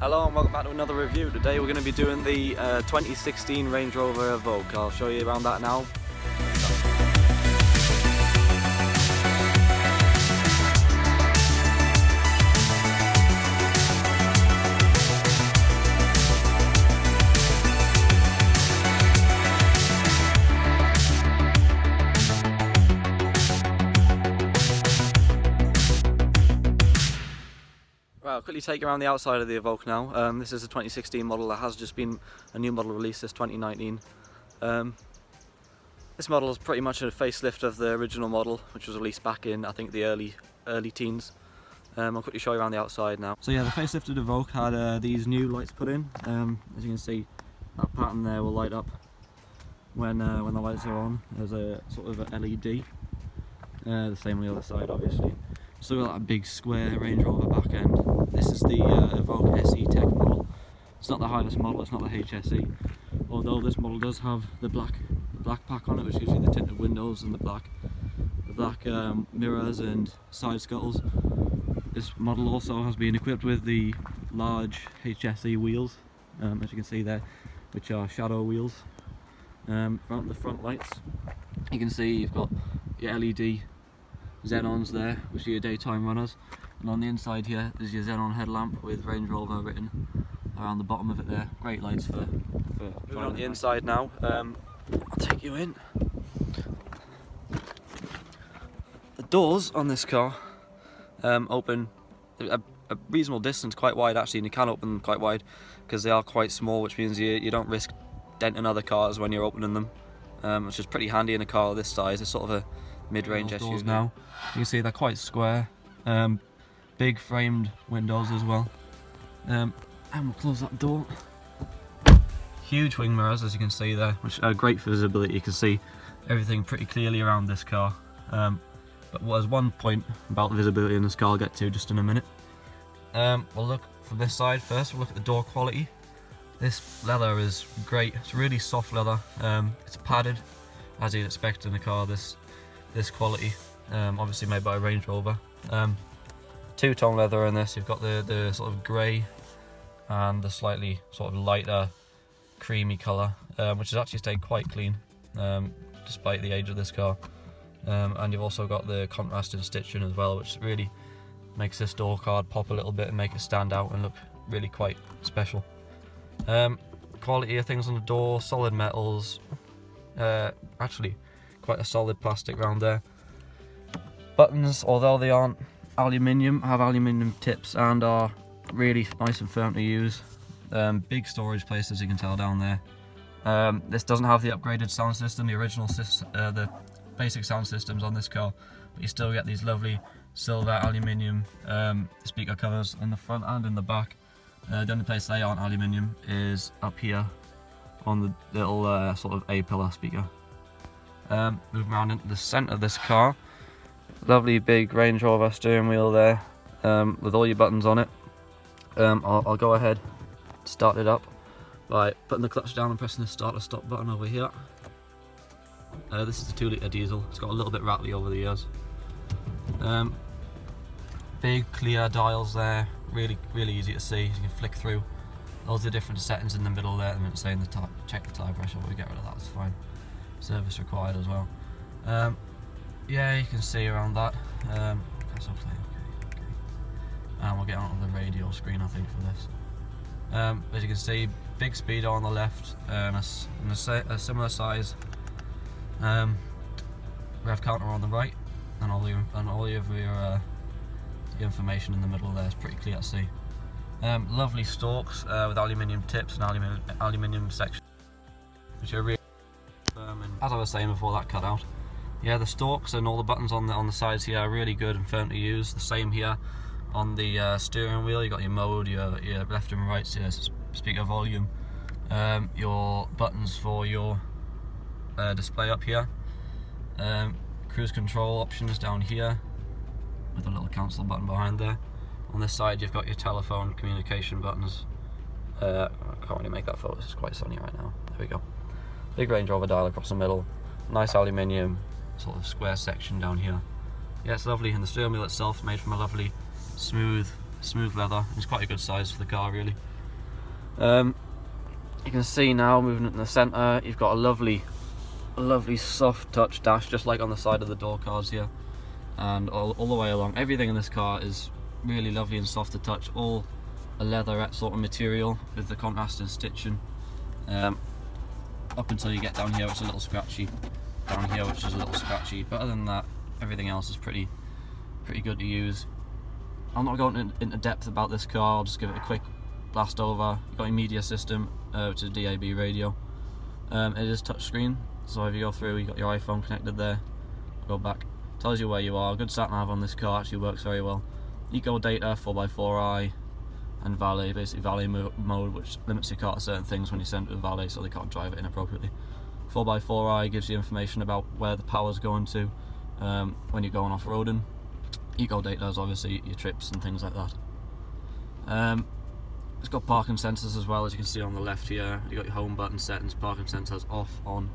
Hello and welcome back to another review. Today we're going to be doing the 2016 Range Rover Evoque. I'll show you around that now. Right, I'll quickly take you around the outside of the Evoque now. This is a 2016 model. There has just been a new model released this 2019. This model is pretty much a facelift of the original model, which was released back in, I think, the early teens. I'll quickly show you around the outside now. So yeah, the facelifted Evoque had these new lights put in. As you can see, that pattern there will light up when the lights are on. There's a sort of a LED. The same on the other side, obviously. Still got that big square Range Rover back end. This is the Evoque SE Tech model. It's not the highest model, it's not the HSE. Although this model does have the black pack on it, which gives you the tinted windows and the black mirrors and side scuttles. This model also has been equipped with the large HSE wheels, as you can see there, which are shadow wheels. The front lights, you can see you've got your LED xenons there, which are your daytime runners, and on the inside here there's your xenon headlamp with Range Rover written around the bottom of it there. Great lights for moving on the inside now. I'll take you in. The doors on this car open a reasonable distance, quite wide actually, and you can open them quite wide because they are quite small, which means you don't risk denting other cars when you're opening them, which is pretty handy in a car this size. It's sort of a mid-range SUV. Now you can see they're quite square, big framed windows as well, and we'll close that door. Huge wing mirrors, as you can see there, which are great for visibility. You can see everything pretty clearly around this car, but there's one point about visibility in this car I'll get to just in a minute. We'll look from this side first. We'll look at the door quality. This leather is great. It's really soft leather. It's padded, as you'd expect in a car this quality, obviously made by Range Rover. Two-tone leather in this. You've got the sort of grey and the slightly sort of lighter creamy colour, which has actually stayed quite clean despite the age of this car. And you've also got the contrasted stitching as well, which really makes this door card pop a little bit and make it stand out and look really quite special. Quality of things on the door, solid metals, actually quite a solid plastic round there. Buttons, although they aren't aluminium, have aluminium tips and are really nice and firm to use. Big storage place, as you can tell down there. This doesn't have the upgraded sound system, the original the basic sound systems on this car, but you still get these lovely silver aluminium speaker covers in the front and in the back. The only place they aren't aluminium is up here on the little sort of A-pillar speaker. Moving around into the centre of this car, lovely big Range Rover steering wheel there, with all your buttons on it. I'll go ahead, start it up by putting the clutch down and pressing the start or stop button over here. This is a 2-litre diesel. It's got a little bit rattly over the years. Big clear dials there, really easy to see. You can flick through all the different settings in the middle there. I'm saying check the tyre pressure, but we get rid of that, it's fine. Service required as well. Yeah, you can see around that. That's okay. And we'll get onto the radio screen, I think, for this. As you can see, big speedo on the left, and a similar size rev counter on the right, and all of your information in the middle there is pretty clear to see. Lovely stalks with aluminium tips and aluminium section, which are really firm. And as I was saying before that cut out, yeah, the stalks and all the buttons on the sides here are really good and firm to use. The same here on the steering wheel. You got your mode, your left and right, your speaker volume, your buttons for your display up here, cruise control options down here with a little cancel button behind there. On this side you've got your telephone communication buttons. I can't really make that focus, it's quite sunny right now. There we go. Big Range Rover dial across the middle, nice aluminium sort of square section down here. Yeah, it's lovely, and the steering wheel itself made from a lovely smooth smooth leather. It's quite a good size for the car, really. You can see now, moving it in the centre, you've got a lovely soft touch dash, just like on the side of the door cars here, and all the way along. Everything in this car is really lovely and soft to touch, all a leatherette sort of material with the contrasting stitching. Up until you get down here, it's a little scratchy. Down here, which is a little scratchy, but other than that, everything else is pretty good to use. I'm not going into depth about this car, I'll just give it a quick blast over. You've got your media system, which is a DAB radio. It is touchscreen, so if you go through, you've got your iPhone connected there. Go back, tells you where you are. Good sat nav on this car, actually works very well. Eco data, 4x4i, and valet, basically valet mode, which limits your car to certain things when you send it to valet so they can't drive it inappropriately. 4x4i gives you information about where the power's going to when you're going off-roading. Eco data is obviously your trips and things like that. It's got parking sensors as well, as you can see on the left here. You've got your home button settings, parking sensors off, on.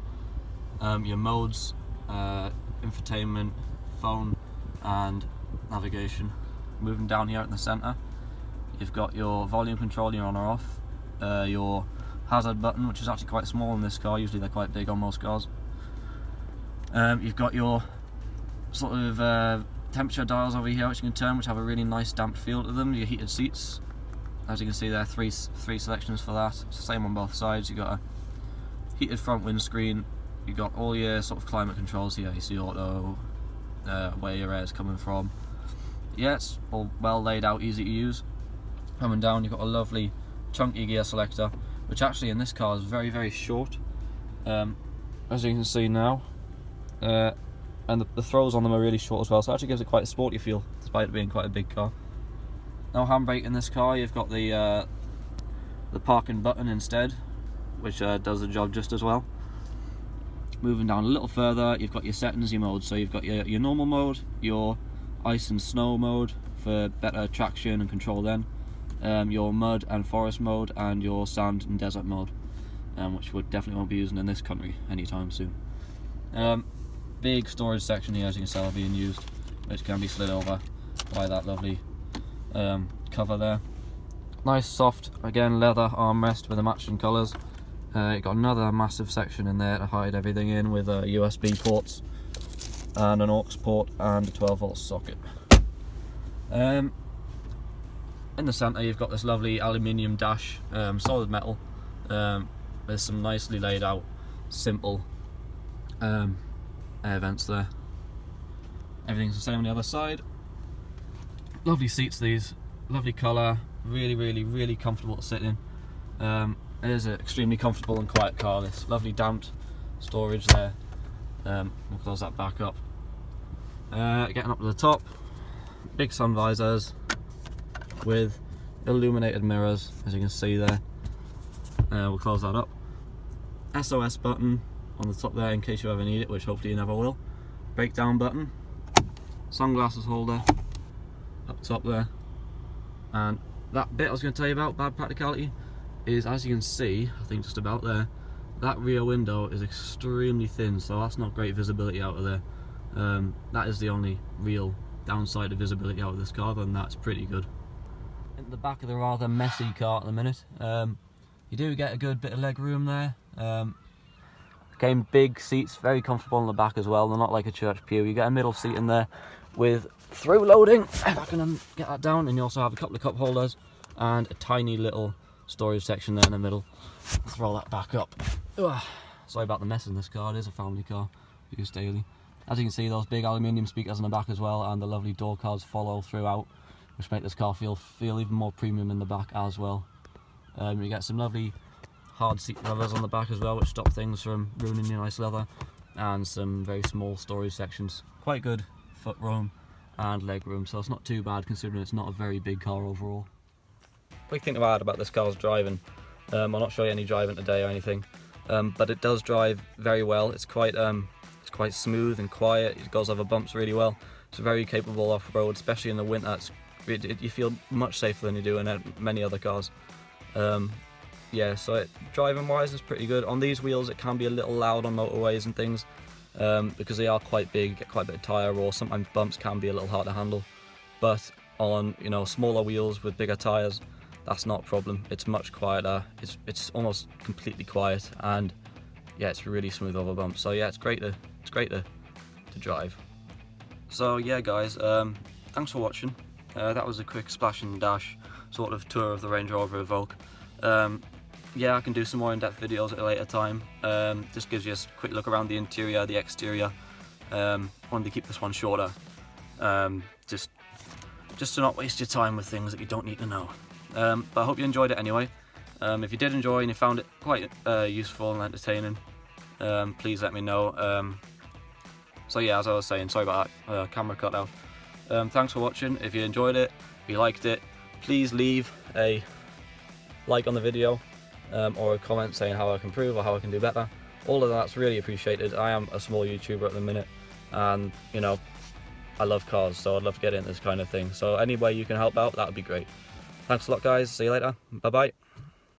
Your modes, infotainment, phone and navigation. Moving down here in the centre, you've got your volume control, your on or off, your hazard button, which is actually quite small in this car, usually they're quite big on most cars. You've got your sort of temperature dials over here which you can turn, which have a really nice damp feel to them. Your heated seats, as you can see there, three selections for that. It's the same on both sides. You've got a heated front windscreen, you've got all your sort of climate controls here, you see auto, where your air is coming from. Yeah, it's all well laid out, easy to use. Coming down, you've got a lovely chunky gear selector, which actually in this car is very short, as you can see now, and the throws on them are really short as well, so it actually gives it quite a sporty feel despite it being quite a big car. No handbrake in this car, you've got the parking button instead, which does the job just as well. Moving down a little further, you've got your settings, your modes, so you've got your normal mode, your ice and snow mode for better traction and control then, your mud and forest mode, and your sand and desert mode, which we definitely won't be using in this country anytime soon. Big storage section here, as you can see, being used, which can be slid over by that lovely cover there. Nice soft, again, leather armrest with the matching colours. You've got another massive section in there to hide everything in, with USB ports and an aux port and a 12-volt socket. In the centre you've got this lovely aluminium dash, solid metal. There's some nicely laid out, simple air vents there. Everything's the same on the other side. Lovely seats these, lovely colour, really comfortable to sit in. It is an extremely comfortable and quiet car, this. Lovely damped storage there. We'll close that back up. Getting up to the top, big sun visors with illuminated mirrors, as you can see there. We'll close that up. SOS button on the top there in case you ever need it, which hopefully you never will. Breakdown button, sunglasses holder up top there, and that bit I was going to tell you about, bad practicality, is, as you can see, I think just about there, that rear window is extremely thin, so that's not great visibility out of there. That is the only real downside of visibility out of this car, then that's pretty good. In the back of the rather messy car at the minute, you do get a good bit of leg room there. Again, big seats, very comfortable in the back as well. They're not like a church pew. You get a middle seat in there with through loading, if I can get that down, and you also have a couple of cup holders and a tiny little storage section there in the middle. Throw that back up. Ugh. Sorry about the mess in this car, it is a family car, used daily. As you can see, those big aluminium speakers in the back as well, and the lovely door cards follow throughout, which make this car feel even more premium in the back as well. You get some lovely hard seat covers on the back as well, which stop things from ruining your nice leather, and some very small storage sections. Quite good foot room and leg room, so it's not too bad considering it's not a very big car overall. Quick thing to add about this car's driving. I'll not show you any driving today or anything, but it does drive very well. It's quite smooth and quiet. It goes over bumps really well. It's very capable off-road, especially in the winter. You feel much safer than you do in many other cars. Yeah, so driving wise is pretty good. On these wheels it can be a little loud on motorways and things, because they are quite big, get quite a bit of tyre, or sometimes bumps can be a little hard to handle. But on, you know, smaller wheels with bigger tyres, that's not a problem. It's much quieter. It's almost completely quiet, and yeah, it's really smooth over bumps. So yeah, it's great to drive. So yeah, guys, thanks for watching. That was a quick splash and dash sort of tour of the Range Rover Evoque. Yeah, I can do some more in-depth videos at a later time. Just gives you a quick look around the interior, the exterior. Wanted to keep this one shorter, just to not waste your time with things that you don't need to know. But I hope you enjoyed it anyway. If you did enjoy and you found it quite useful and entertaining, please let me know. So yeah, as I was saying, sorry about that camera cutout. Thanks for watching. If you enjoyed it, if you liked it, please leave a like on the video, or a comment saying how I can improve or how I can do better. All of that's really appreciated. I am a small YouTuber at the minute, and you know, I love cars, so I'd love to get into this kind of thing. So any way you can help out, that would be great. Thanks a lot, guys. See you later. Bye bye.